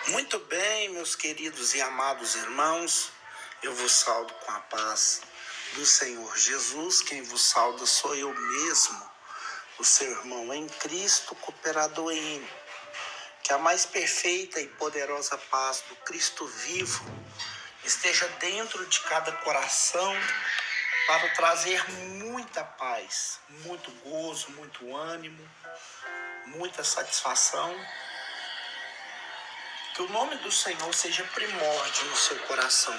Muito bem, meus queridos e amados irmãos, eu vos saudo com a paz do Senhor Jesus. Quem vos sauda sou eu mesmo, o seu irmão em Cristo, cooperador em que a mais perfeita e poderosa paz do Cristo vivo esteja dentro de cada coração para trazer muita paz, muito gozo, muito ânimo, muita satisfação. Que o nome do Senhor seja primórdio no seu coração.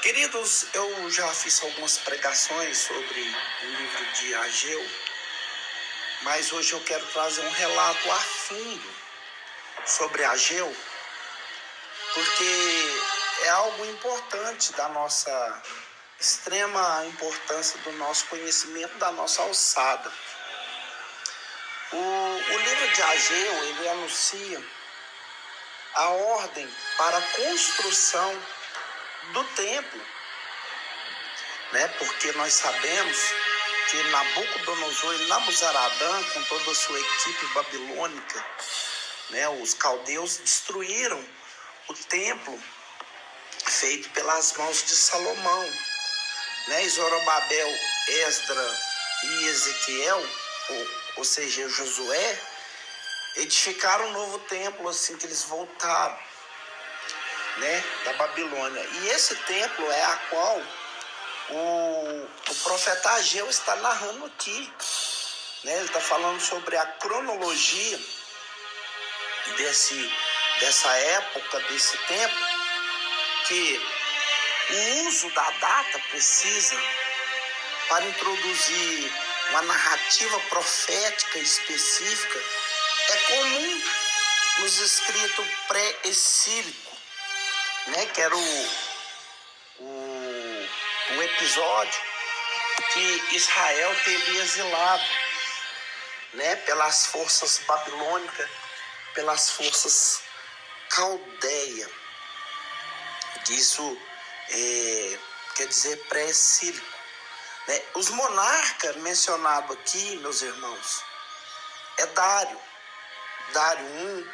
Queridos, eu já fiz algumas pregações sobre o livro de Ageu, mas hoje eu quero trazer um relato a fundo sobre Ageu, porque é algo importante da nossa extrema importância do nosso conhecimento, da nossa alçada. O livro de Ageu, ele anuncia a ordem para a construção do templo, né? Porque nós sabemos que Nabucodonosor e Nabuzaradã, com toda a sua equipe babilônica, né, os caldeus destruíram o templo feito pelas mãos de Salomão, né? E Zorobabel, Esdra e Ezequiel, ou seja, Josué, edificaram um novo templo assim que eles voltaram, né, da Babilônia. E esse templo é a qual o profeta Ageu está narrando aqui, né? Ele está falando sobre a cronologia dessa época, desse tempo, que o uso da data precisa para introduzir uma narrativa profética específica é comum nos escritos pré-exílico, né? Que era o episódio que Israel teve exilado, né? Pelas forças babilônicas, pelas forças caldeia. Isso quer dizer pré-exílico, né? Os monarcas mencionados aqui, meus irmãos, é Dário I,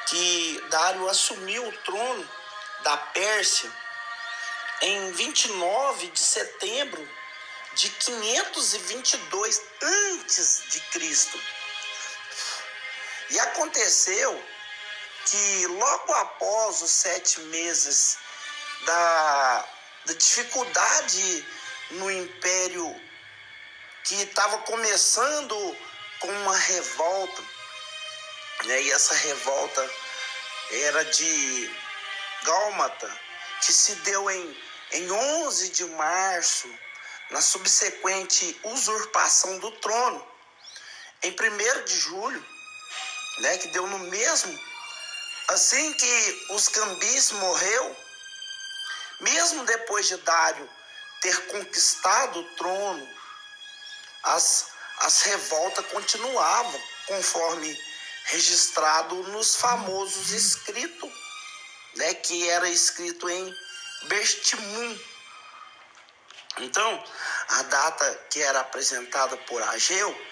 que Dário assumiu o trono da Pérsia em 29 de setembro de 522 antes de Cristo. E aconteceu que logo após os 7 meses da dificuldade no império, que estava começando com uma revolta, né? E essa revolta era de Gálmata, que se deu em 11 de março, na subsequente usurpação do trono, em 1º de julho, né, que deu no mesmo, assim que os Cambis morreu, mesmo depois de Dário ter conquistado o trono, as revoltas continuavam, conforme registrado nos famosos escritos, né, que era escrito em Bestimum. Então, a data que era apresentada por Ageu,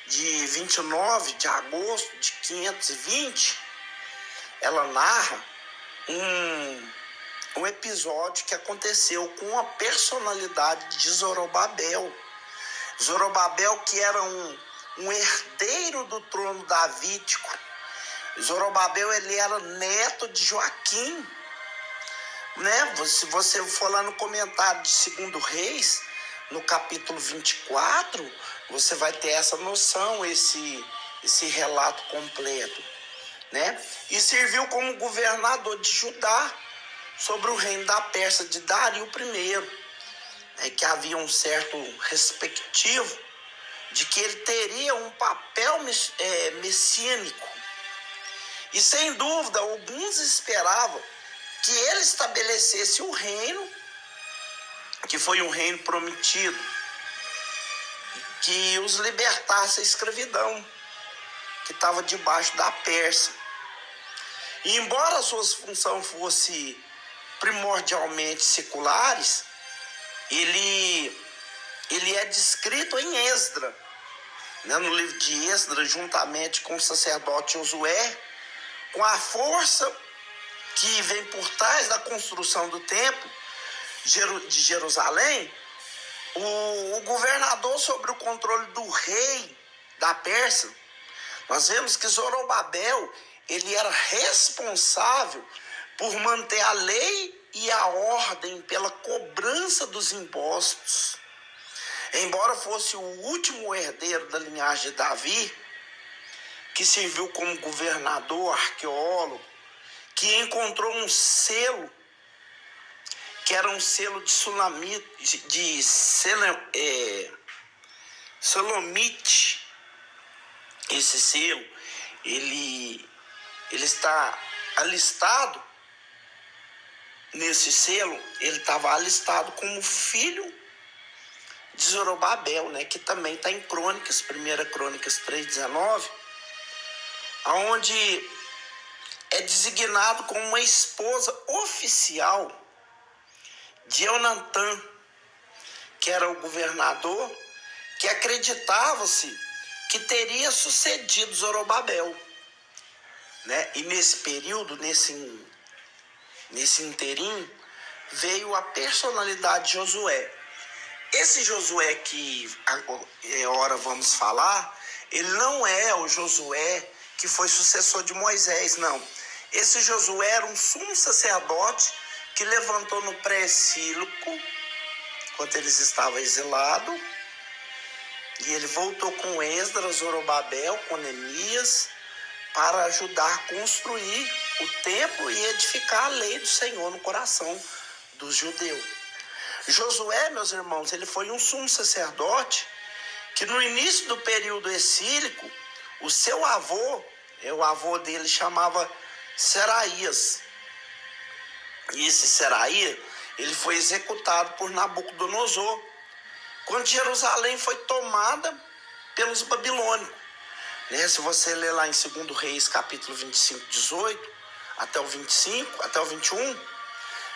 de 29 de agosto de 520, ela narra um episódio que aconteceu com a personalidade de Zorobabel. Zorobabel, que era um herdeiro do trono davídico. Zorobabel, ele era neto de Joaquim, né? Se você for lá no comentário de 2 Reis, no capítulo 24, você vai ter essa noção, esse relato completo, né? E serviu como governador de Judá sobre o reino da Pérsia de Dário I, né? Que havia um certo respectivo de que ele teria um papel messiânico. E sem dúvida, alguns esperavam que ele estabelecesse o reino, que foi um reino prometido, que os libertasse da escravidão, que estava debaixo da Pérsia. E embora suas funções fossem primordialmente seculares, ele é descrito em Esdra, né, no livro de Esdras, juntamente com o sacerdote Josué, com a que vem por trás da construção do templo de Jerusalém, o governador sobre o controle do rei da Pérsia, nós vemos que Zorobabel, ele era responsável por manter a lei e a ordem pela cobrança dos impostos. Embora fosse o último herdeiro da linhagem de Davi, que serviu como governador, arqueólogo, que encontrou um selo, que era um selo de Selomite. Esse selo, ele está alistado, nesse selo, ele estava alistado como filho de Zorobabel, né, que também está em Crônicas, 1 Crônicas 3:19, onde é designado como uma esposa oficial de Eunatã, que era o governador, que acreditava-se que teria sucedido Zorobabel, né? E nesse período, nesse inteirinho, veio a personalidade de Josué. Esse Josué que agora vamos falar, ele não é o Josué que foi sucessor de Moisés, não. Esse Josué era um sumo sacerdote que levantou no pré-sílico, enquanto eles estavam exilados, e ele voltou com Esdras, Zorobabel, com Neemias, para ajudar a construir o templo e edificar a lei do Senhor no coração dos judeus. Josué, meus irmãos, ele foi um sumo sacerdote que no início do período exílico, o seu avô, o avô dele chamava Seraías. E esse Seraías, ele foi executado por Nabucodonosor, quando Jerusalém foi tomada pelos babilônicos. Né? Se você ler lá em 2 Reis, capítulo 25, 18, até o 25, até o 21,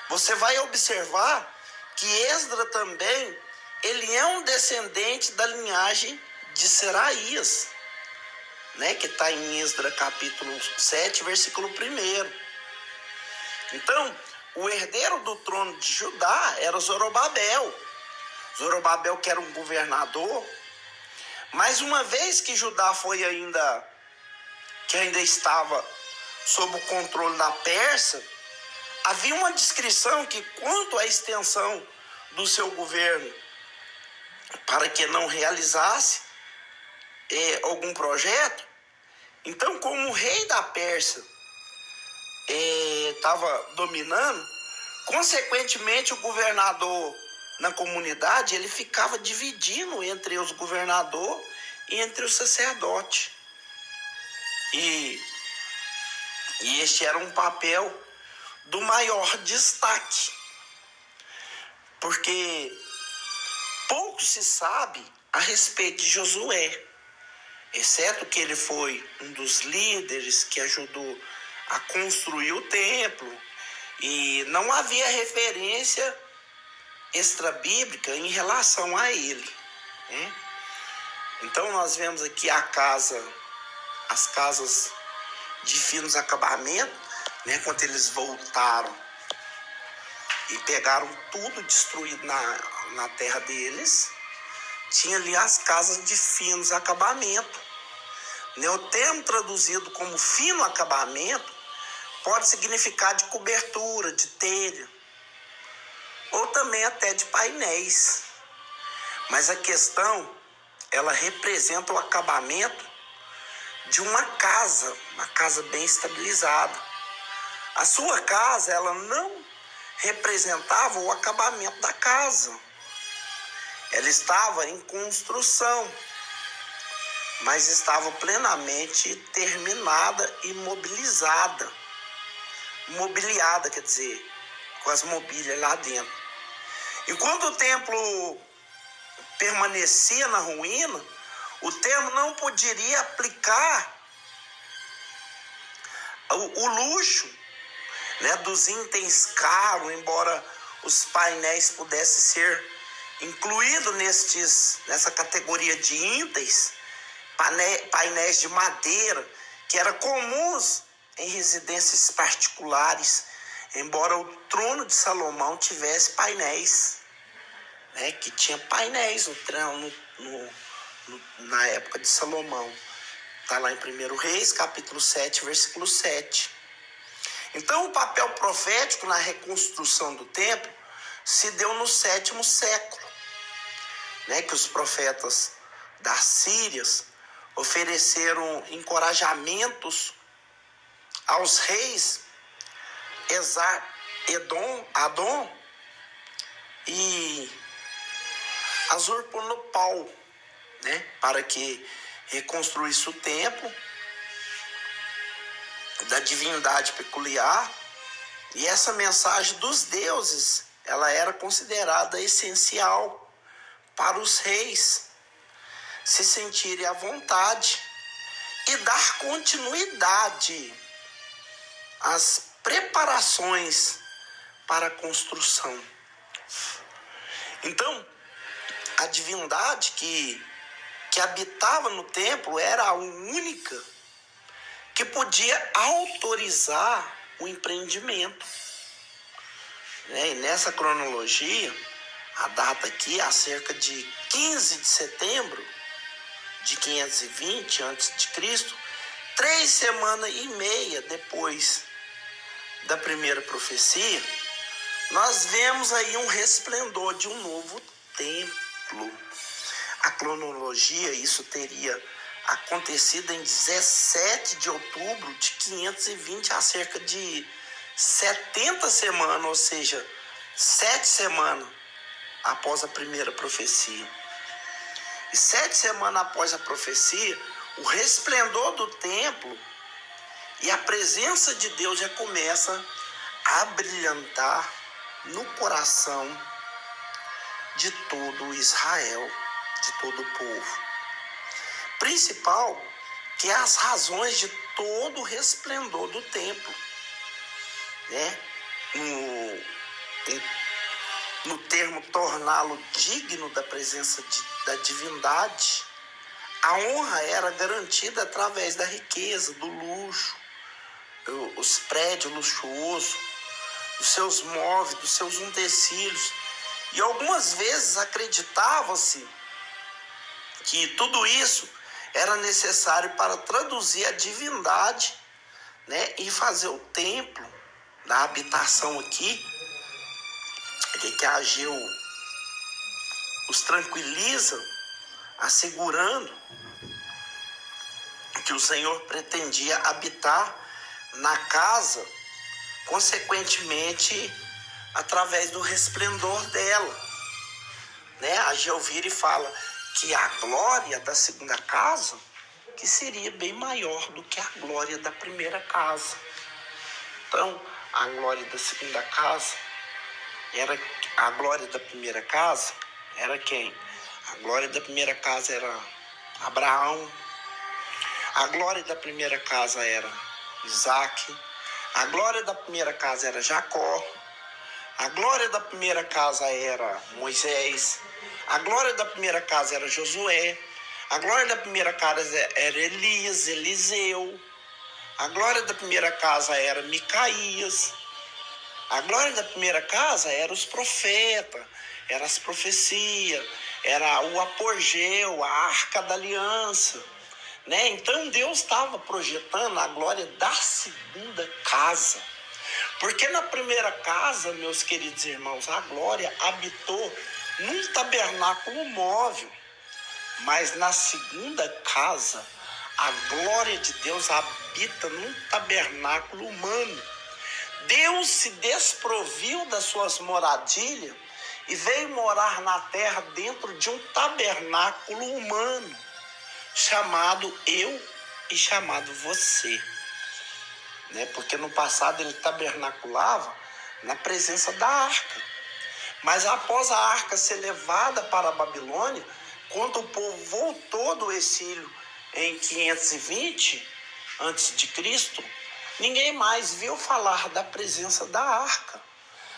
você vai observar que Esdras também, ele é um descendente da linhagem de Seraías, né? Que está em Esdras capítulo 7, versículo 1. Então, o herdeiro do trono de Judá era Zorobabel. Zorobabel, que era um governador, mas uma vez que Judá ainda estava sob o controle da Pérsia, havia uma descrição que, quanto à extensão do seu governo, para que não realizasse algum projeto, então, como o rei da Pérsia estava dominando, consequentemente o governador na comunidade, ele ficava dividindo entre os governadores e entre os sacerdotes. E este era um papel do maior destaque, porque pouco se sabe a respeito de Josué, exceto que ele foi um dos líderes que ajudou a construir o templo, e não havia referência extrabíblica em relação a ele, né? Então nós vemos aqui as casas de finos acabamentos, né? Quando eles voltaram e pegaram tudo destruído na terra deles, tinha ali as casas de finos acabamentos, né? O termo traduzido como fino acabamento pode significar de cobertura, de telha, ou também até de painéis. Mas a questão, ela representa o acabamento de uma casa bem estabilizada. A sua casa, ela não representava o acabamento da casa. Ela estava em construção, mas estava plenamente terminada e mobiliada. Mobiliada, quer dizer, com as mobílias lá dentro. Enquanto o templo permanecia na ruína, o termo não poderia aplicar o luxo, né, dos itens caros, embora os painéis pudessem ser incluídos nessa categoria de itens, painéis de madeira, que eram comuns em residências particulares, embora o trono de Salomão tivesse painéis, né, que tinha painéis na época de Salomão. Está lá em 1 Reis, capítulo 7, versículo 7. Então, o papel profético na reconstrução do templo se deu no 7º século, né, que os profetas das Sírias ofereceram encorajamentos aos reis Adom e Azurbanipal, né, para que reconstruísse o templo da divindade peculiar. E essa mensagem dos deuses, ela era considerada essencial para os reis se sentirem à vontade e dar continuidade às preparações para a construção. Então, a divindade que habitava no templo era a única que podia autorizar o empreendimento. E nessa cronologia, a data aqui, acerca de 15 de setembro de 520 a.C., 3 semanas e meia depois da primeira profecia, nós vemos aí um resplendor de um novo templo. A cronologia, isso teria acontecido em 17 de outubro de 520, há cerca de 70 semanas, ou seja, 7 semanas após a primeira profecia. E 7 semanas após a profecia, o resplendor do templo e a presença de Deus já começa a brilhantar no coração de todo Israel, de todo o povo. Principal que as razões de todo o resplendor do templo, né? No termo torná-lo digno da presença da divindade, a honra era garantida através da riqueza, do luxo, os prédios luxuosos, dos seus móveis, dos seus utensílios. E algumas vezes acreditava-se que tudo isso era necessário para traduzir a divindade, né, e fazer o templo da habitação aqui, que a Ageu os tranquiliza, assegurando que o Senhor pretendia habitar na casa, consequentemente, através do resplendor dela. Né? Ageu vira e fala que a glória da segunda casa que seria bem maior do que a glória da primeira casa. Então, a glória da segunda casa era a glória da primeira casa era quem? A glória da primeira casa era Abraão. A glória da primeira casa era Isaac. A glória da primeira casa era Jacó. A glória da primeira casa era Moisés. A glória da primeira casa era Josué. A glória da primeira casa era Elias, Eliseu. A glória da primeira casa era Micaías. A glória da primeira casa era os profetas, era as profecias, era o apogeu, a arca da aliança. Né? Então Deus estava projetando a glória da segunda casa. Porque na primeira casa, meus queridos irmãos, a glória habitou num tabernáculo móvel. Mas na segunda casa, a glória de Deus habita num tabernáculo humano. Deus se desproviu das suas moradilhas e veio morar na terra dentro de um tabernáculo humano, chamado eu e chamado você. Né? Porque no passado ele tabernaculava na presença da arca. Mas após a arca ser levada para a Babilônia, quando o povo voltou do exílio em 520 a.C., ninguém mais viu falar da presença da arca.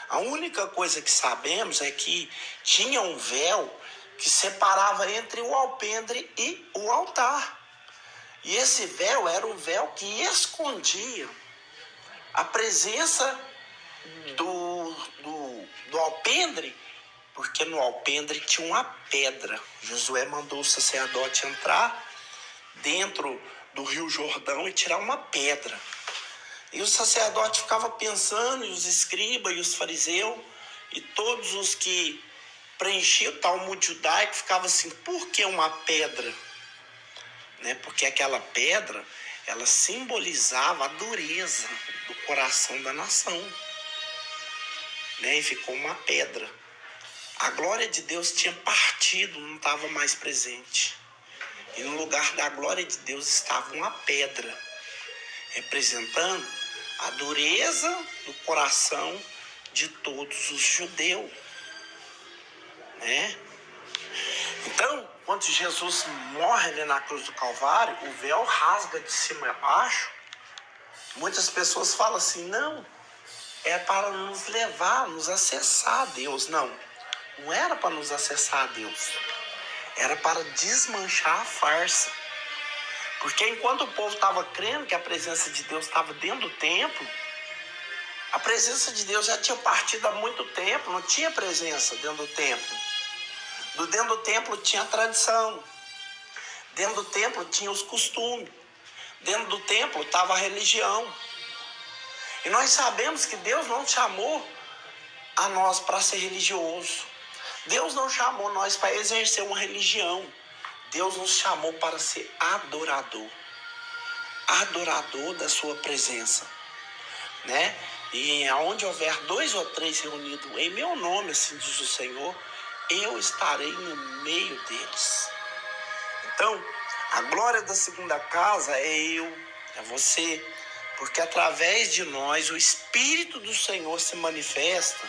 A única coisa que sabemos é que tinha um véu que separava entre o alpendre e o altar. E esse véu era o véu que escondia a presença do alpendre, porque no alpendre tinha uma pedra. Josué mandou o sacerdote entrar dentro do rio Jordão e tirar uma pedra. E o sacerdote ficava pensando, e os escribas e os fariseus, e todos os que preenchiam o Talmud judaico ficavam assim, por que uma pedra? Né? Porque aquela pedra, ela simbolizava a dureza do coração da nação. Né? E ficou uma pedra. A glória de Deus tinha partido, não estava mais presente. E no lugar da glória de Deus estava uma pedra, representando a dureza do coração de todos os judeus. Né? Então, quando Jesus morre ali na cruz do Calvário, o véu rasga de cima a baixo. Muitas pessoas falam assim, não, é para nos levar, nos acessar a Deus. Não era para nos acessar a Deus. Era para desmanchar a farsa. Porque enquanto o povo estava crendo que a presença de Deus estava dentro do templo, a presença de Deus já tinha partido há muito tempo, não tinha presença dentro do templo. Dentro do templo tinha a tradição, dentro do templo tinha os costumes, dentro do templo estava a religião. E nós sabemos que Deus não chamou a nós para ser religioso. Deus não chamou nós para exercer uma religião. Deus nos chamou para ser adorador. Adorador da sua presença. Né? E aonde houver 2 ou 3 reunidos em meu nome, assim diz o Senhor, eu estarei no meio deles. Então, a glória da segunda casa é eu, é você, porque através de nós o Espírito do Senhor se manifesta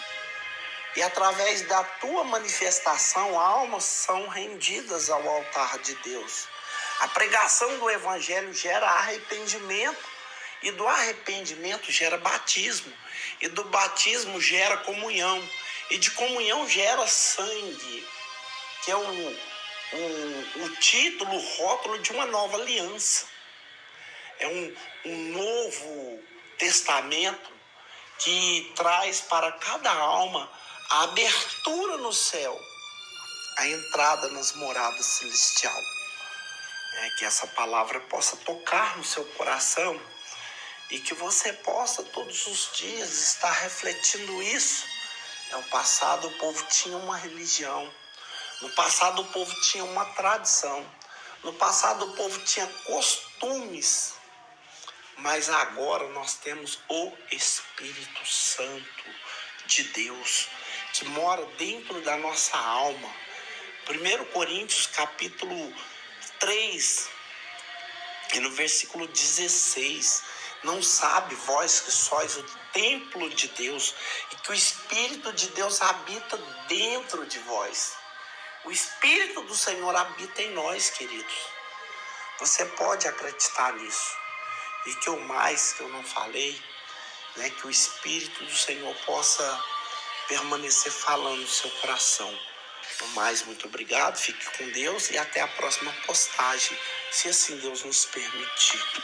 e através da tua manifestação, almas são rendidas ao altar de Deus. A pregação do Evangelho gera arrependimento e do arrependimento gera batismo e do batismo gera comunhão e de comunhão gera sangue, que é o título, o rótulo de uma nova aliança. É um novo testamento que traz para cada alma a abertura no céu, a entrada nas moradas celestiais. Que essa palavra possa tocar no seu coração e que você possa todos os dias estar refletindo isso. No passado o povo tinha uma religião, no passado o povo tinha uma tradição, no passado o povo tinha costumes, mas agora nós temos o Espírito Santo de Deus que mora dentro da nossa alma. 1 Coríntios capítulo 3 e no versículo 16, não sabe vós que sois o templo de Deus e que o Espírito de Deus habita dentro de vós. O Espírito do Senhor habita em nós, queridos. Você pode acreditar nisso. E que o mais que eu não falei, né, que o Espírito do Senhor possa permanecer falando no seu coração. No mais, muito obrigado, fique com Deus e até a próxima postagem, se assim Deus nos permitir.